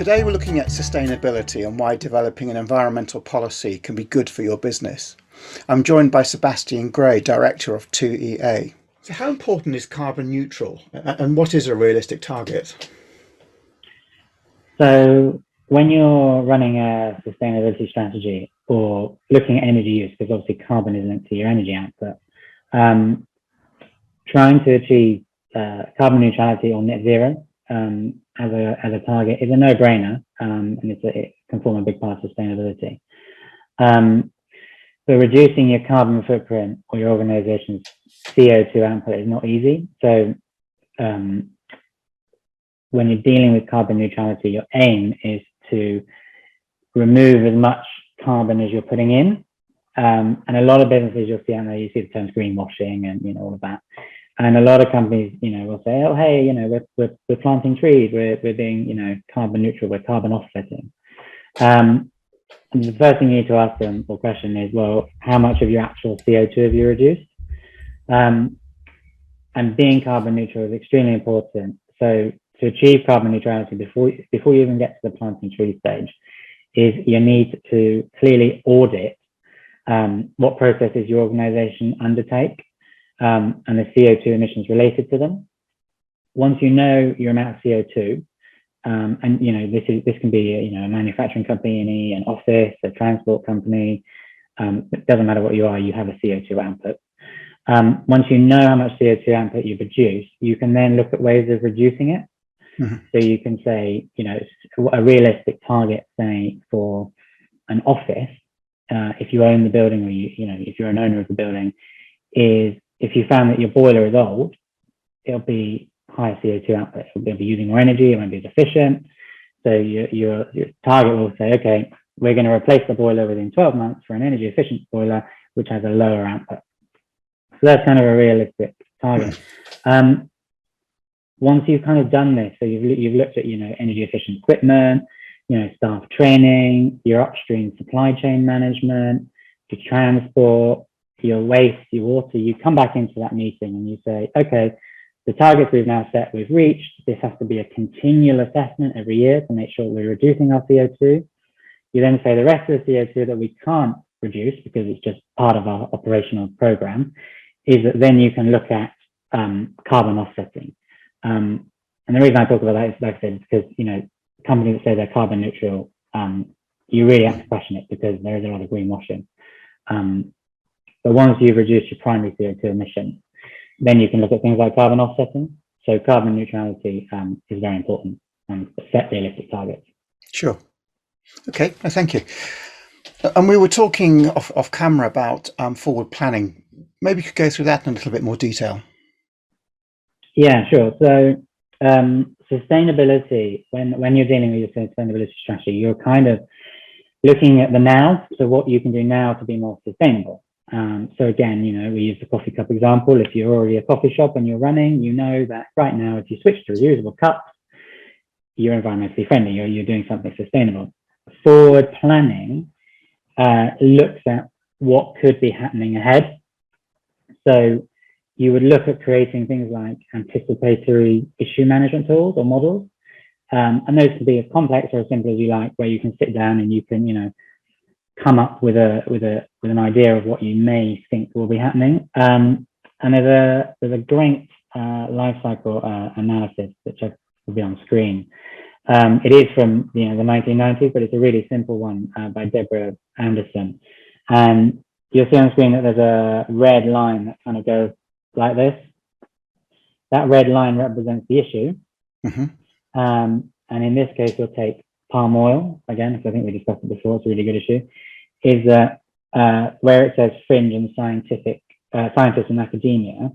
Today we're looking at sustainability and why developing an environmental policy can be good for your business. I'm joined by Sebastian Gray, Director of 2EA. So how important is carbon neutral and what is a realistic target? So when you're running a sustainability strategy or looking at energy use, because obviously carbon is linked to your energy output, trying to achieve carbon neutrality or net zero as a target is a no-brainer, and it can form a big part of sustainability. So reducing your carbon footprint or your organization's CO2 output is not easy. So when you're dealing with carbon neutrality, your aim is to remove as much carbon as you're putting in. And a lot of businesses you'll see out there, you see the terms greenwashing and all of that. And a lot of companies, will say, oh, hey, we're planting trees, we're being, carbon neutral, we're carbon offsetting. And the first thing you need to ask them or question is, well, how much of your actual CO2 have you reduced? And being carbon neutral is extremely important. So to achieve carbon neutrality before you even get to the planting tree stage is you need to clearly audit what processes your organization undertake and the CO2 emissions related to them. Once you know your amount of CO2, and this can be a manufacturing company, an office, a transport company, it doesn't matter what you are, you have a CO2 output. Once you know how much CO2 output you produce, you can then look at ways of reducing it. Mm-hmm. So you can say, a realistic target, say, for an office, if you own the building or if you're an owner of the building, is if you found that your boiler is old, it'll be higher CO2 output. It'll be using more energy, it won't be as efficient. So your target will say, okay, we're going to replace the boiler within 12 months for an energy efficient boiler, which has a lower output. So that's kind of a realistic target. Once you've kind of done this, so you've looked at, energy efficient equipment, staff training, your upstream supply chain management, your transport, your waste, your water, you come back into that meeting and you say, okay, the targets we've now set, we've reached. This has to be a continual assessment every year to make sure we're reducing our CO2. You then say the rest of the CO2 that we can't reduce because it's just part of our operational program, is that then you can look at carbon offsetting. And the reason I talk about that is, like I said, because, companies that say they're carbon neutral, you really have to question it because there is a lot of greenwashing. But once you've reduced your primary CO2 emissions, then you can look at things like carbon offsetting. So carbon neutrality is very important and set realistic targets. Sure. Okay, thank you. And we were talking off camera about forward planning. Maybe you could go through that in a little bit more detail. Yeah, sure. So sustainability, when you're dealing with your sustainability strategy, you're kind of looking at the now, so what you can do now to be more sustainable. So again, we use the coffee cup example. If you're already a coffee shop and you're running, you know that right now, if you switch to reusable cups, you're environmentally friendly, you're doing something sustainable. Forward planning looks at what could be happening ahead. So you would look at creating things like anticipatory issue management tools or models. And those can be as complex or as simple as you like, where you can sit down and you can, come up with an idea of what you may think will be happening. And there's a great life cycle analysis, which will be on screen. It is from the 1990s, but it's a really simple one by Deborah Anderson. And you'll see on screen that there's a red line that kind of goes like this. That red line represents the issue. Mm-hmm. And in this case, we'll take palm oil, again, because I think we discussed it before, it's a really good issue, is that where it says fringe and scientists and academia,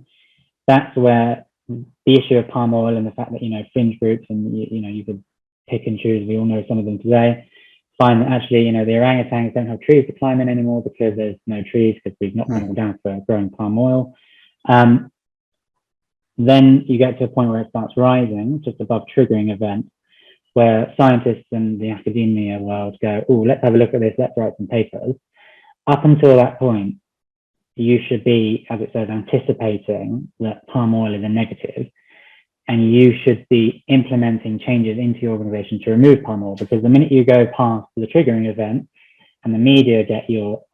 that's where the issue of palm oil and the fact that, fringe groups and, you could pick and choose, we all know some of them today, find that actually, the orangutans don't have trees to climb in anymore because there's no trees because we've knocked them all down for growing palm oil. Then you get to a point where it starts rising, just above triggering event, where scientists and the academia world go, oh, let's have a look at this, let's write some papers. Up until that point, you should be, as it says, anticipating that palm oil is a negative. and you should be implementing changes into your organization to remove palm oil, because the minute you go past the triggering event and the media get your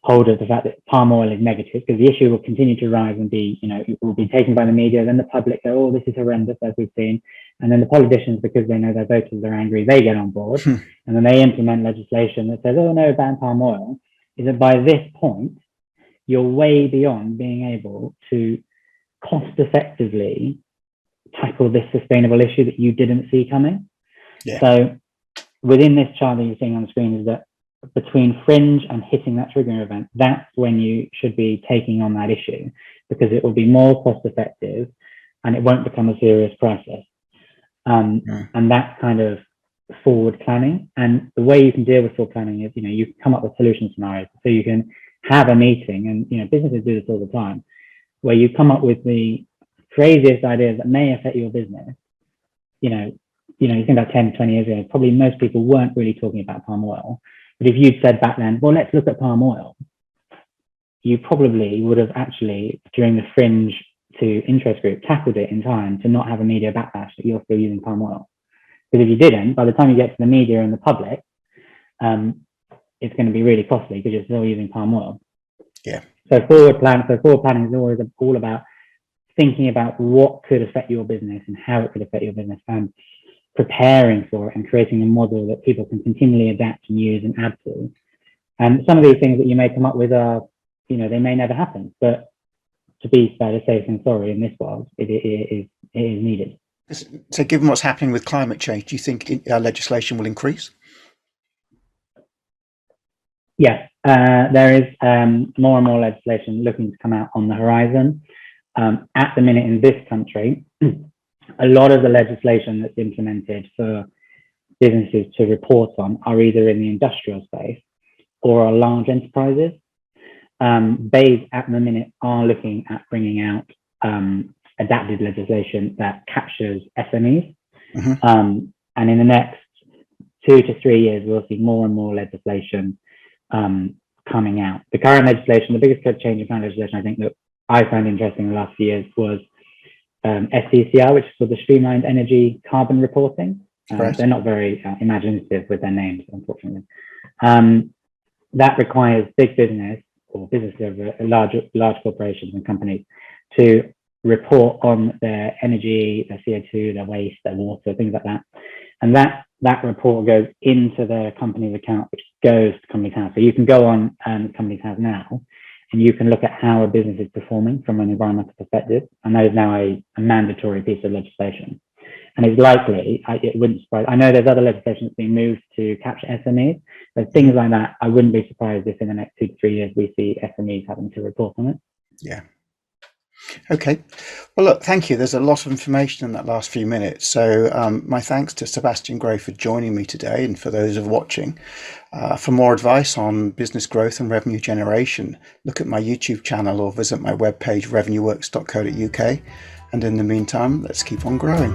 hold of the fact that palm oil is negative, because the issue will continue to rise and be, it will be taken by the media, then the public go, oh, this is horrendous, as we've seen. And then the politicians, because they know their voters are angry, they get on board and then they implement legislation that says, oh no, ban palm oil. Is that by this point, you're way beyond being able to cost effectively tackle this sustainable issue that you didn't see coming. Yeah. So within this chart that you're seeing on the screen is that between fringe and hitting that triggering event, that's when you should be taking on that issue, because it will be more cost effective and it won't become a serious crisis. And that's kind of forward planning. And the way you can deal with forward planning is, you can come up with solution scenarios. So you can have a meeting, and businesses do this all the time, where you come up with the craziest ideas that may affect your business. You think about 10, 20 years ago, probably most people weren't really talking about palm oil. But if you'd said back then, well, let's look at palm oil, you probably would have actually, during the fringe to interest group, tackled it in time to not have a media backlash that you're still using palm oil. Because if you didn't, by the time you get to the media and the public, it's going to be really costly because you're still using palm oil. Yeah. So forward planning is always all about thinking about what could affect your business and how it could affect your business, and preparing for it and creating a model that people can continually adapt and use and add to. And some of these things that you may come up with are, they may never happen, but to be fair, to say and sorry in this world, it is needed. So given what's happening with climate change, do you think legislation will increase? Yes, there is more and more legislation looking to come out on the horizon. At the minute in this country, a lot of the legislation that's implemented for businesses to report on are either in the industrial space or are large enterprises. BEIS at the minute are looking at bringing out adapted legislation that captures SMEs. And in the next 2 to 3 years, we'll see more and more legislation coming out. The current legislation, the biggest change in current legislation, I think that I found interesting in the last few years was SCCR, which is for the Streamlined Energy Carbon Reporting. They're not very imaginative with their names, unfortunately. That requires big business or businesses of large corporations and companies to report on their energy, their CO2, their waste, their water, things like that. And that report goes into the company's account, which goes to Companies House. So you can go on Companies House now, and you can look at how a business is performing from an environmental perspective. And that is now a mandatory piece of legislation. And it's likely, it wouldn't surprise, I know there's other legislation that's being moved to capture SMEs, but things like that, I wouldn't be surprised if in the next 2 to 3 years we see SMEs having to report on it. Yeah. Okay. Well, look, thank you. There's a lot of information in that last few minutes. So my thanks to Sebastian Gray for joining me today, and for those of watching. For more advice on business growth and revenue generation, look at my YouTube channel or visit my webpage revenueworks.co.uk. And in the meantime, let's keep on growing.